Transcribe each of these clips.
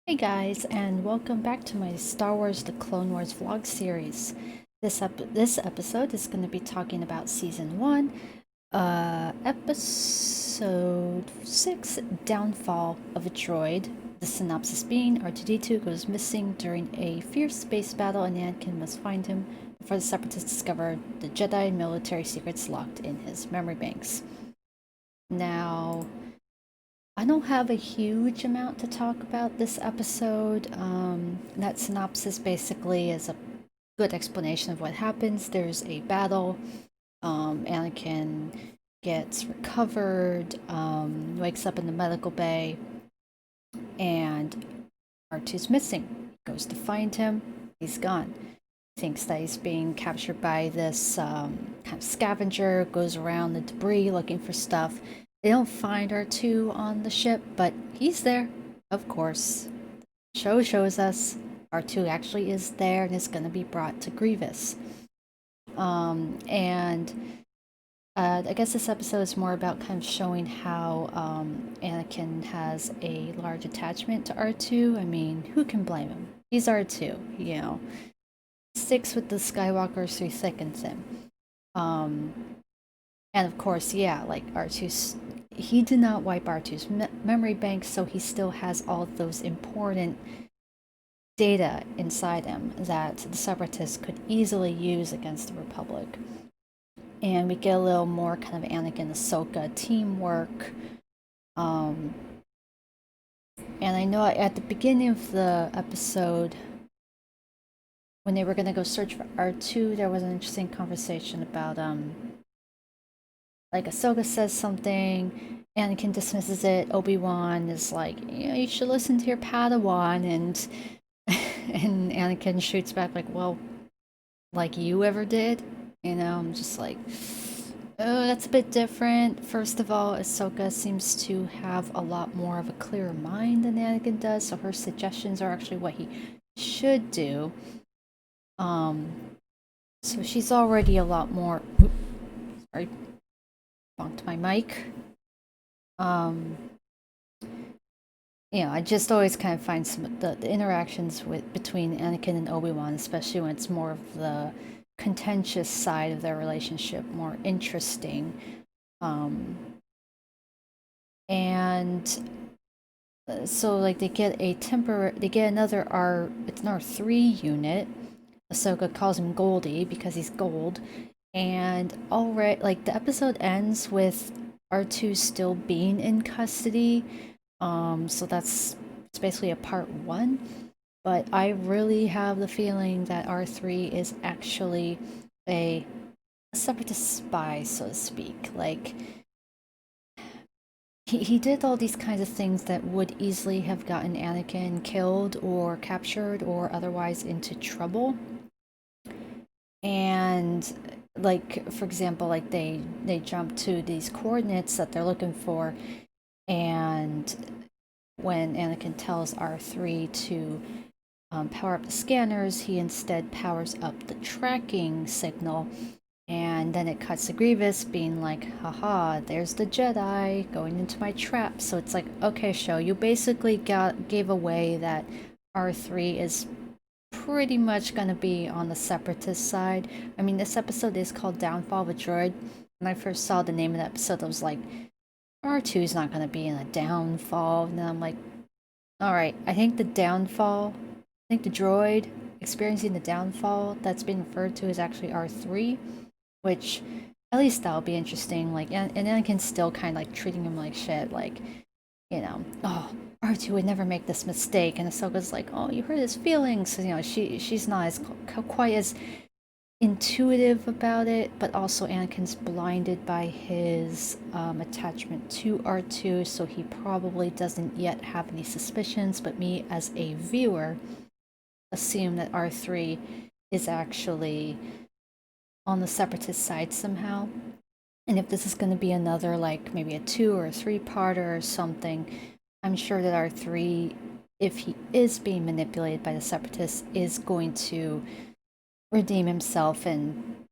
Hey guys, and welcome back to my Star Wars The Clone Wars vlog series. This episode is going to be talking about Season 1, Episode 6, Downfall of a Droid. The synopsis being R2-D2 goes missing during a fierce space battle and Anakin must find him before the Separatists discover the Jedi military secrets locked in his memory banks. Now, I don't have a huge amount to talk about this episode. That synopsis basically is a good explanation of what happens. There's a battle. Anakin gets recovered, wakes up in the medical bay, and R2's missing. Goes to find him. He's gone. Thinks that he's being captured by this kind of scavenger, goes around the debris looking for stuff. They don't find R2 on the ship, but he's there, of course. Show shows us R2 actually is there and is going to be brought to Grievous. I guess this episode is more about kind of showing how Anakin has a large attachment to R2. I mean, who can blame him? He's R2, you know. Sticks with the Skywalkers through thick and thin. And of course, yeah, like R2's, he did not wipe R2's memory bank, so he still has all of those important data inside him that the Separatists could easily use against the Republic. And we get a little more kind of Anakin and Ahsoka teamwork. And I know at the beginning of the episode, when they were going to go search for R2, there was an interesting conversation about like Ahsoka says something, Anakin dismisses it. Obi-Wan is like, you should listen to your Padawan, and and Anakin shoots back like, well, like you ever did? I'm just like, oh, that's a bit different. First of all, Ahsoka seems to have a lot more of a clearer mind than Anakin does, so her suggestions are actually what he should do. So she's already a lot more. Oops, sorry. Bonked my mic. I just always kind of find some the interactions between Anakin and Obi-Wan, especially when it's more of the contentious side of their relationship, more interesting. So like they get another it's an R3 unit. Ahsoka calls him Goldie because he's gold. And already, like, the episode ends with R2 still being in custody. So it's basically a part one. But I really have the feeling that R3 is actually a separatist spy, so to speak. Like, he did all these kinds of things that would easily have gotten Anakin killed or captured or otherwise into trouble. And like, for example, like they jump to these coordinates that they're looking for, and when Anakin tells R3 to power up the scanners, he instead powers up the tracking signal, and then it cuts to Grievous being like, haha, there's the Jedi going into my trap. So it's like, okay, show, you basically gave away that R3 is pretty much gonna be on the Separatist side. I mean, this episode is called Downfall of a Droid. When I first saw the name of the episode, I was like, R2 is not gonna be in a downfall. And then I'm like, alright, I think the droid experiencing the downfall that's being referred to is actually R3, which at least that'll be interesting. Like, and Anakin's still kind of like treating him like shit, like, oh, R2 would never make this mistake, and Ahsoka's like, oh, you hurt his feelings. So, she's not as quite as intuitive about it, but also Anakin's blinded by his attachment to R2, so he probably doesn't yet have any suspicions, but me as a viewer assume that R3 is actually on the Separatist side somehow. And if this is going to be another, like, maybe a 2 or a 3-parter or something, I'm sure that R3, if he is being manipulated by the Separatists, is going to redeem himself and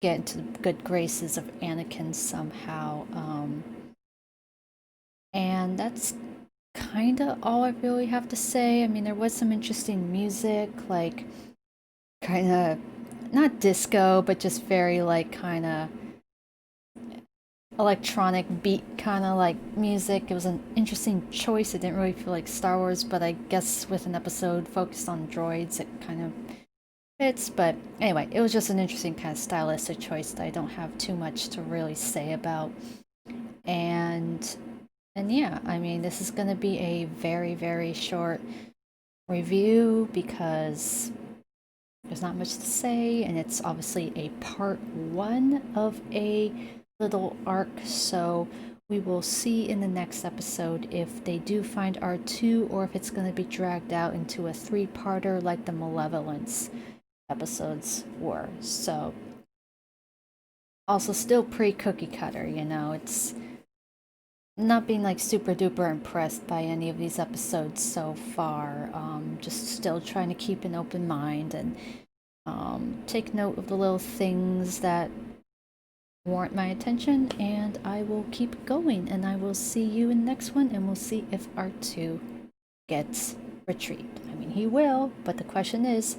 get into the good graces of Anakin somehow. And that's kinda all I really have to say. I mean, there was some interesting music, like kinda not disco, but just very like kinda electronic beat kind of like music. It was an interesting choice. It didn't really feel like Star Wars, but I guess with an episode focused on droids, it kind of fits. But anyway, it was just an interesting kind of stylistic choice that I don't have too much to really say about. And yeah, I mean, this is going to be a very, very short review because there's not much to say, and it's obviously a part one of a little arc, so we will see in the next episode if they do find R2 or if it's going to be dragged out into a three-parter like the Malevolence episodes were. So, also still pre-cookie cutter, you know, it's not being like super duper impressed by any of these episodes so far. Just still trying to keep an open mind and take note of the little things that warrant my attention, and I will keep going, and I will see you in the next one, and we'll see if R2 gets retrieved. I mean, he will, but the question is,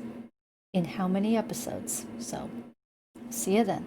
in how many episodes? So, see you then.